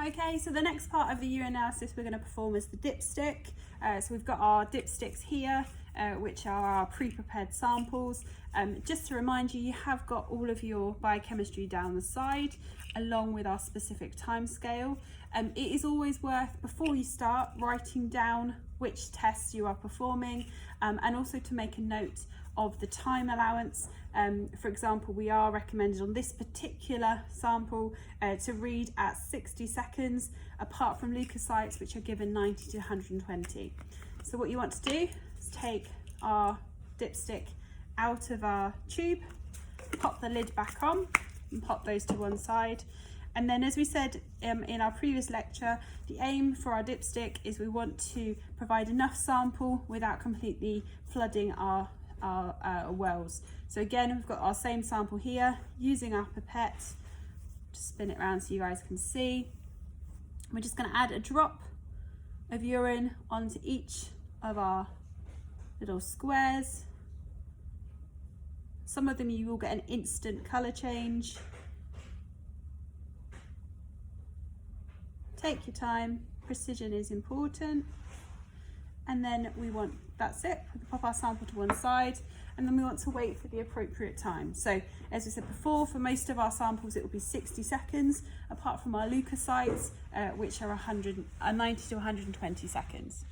Okay, so the next part of the urinalysis we're going to perform is the dipstick. So we've got our dipsticks here, which are our pre-prepared samples. Just to remind you, you have got all of your biochemistry down the side, along with our specific time scale. It is always worth, before you start, writing down which tests you are performing, and also to make a note of the time allowance. For example, we are recommended on this particular sample to read at 60 seconds, apart from leukocytes, which are given 90 to 120. So what you want to do is take our dipstick out of our tube, pop the lid back on and pop those to one side. And then, as we said in our previous lecture, the aim for our dipstick is we want to provide enough sample without completely flooding our wells. So again, we've got our same sample here, using our pipette. Just spin it around so you guys can see. We're just going to add a drop of urine onto each of our little squares. Some of them you will get an instant colour change. Take your time, precision is important. And then that's it, we can pop our sample to one side, and then we want to wait for the appropriate time. So as we said before, for most of our samples it will be 60 seconds, apart from our leukocytes, which are 90 to 120 seconds.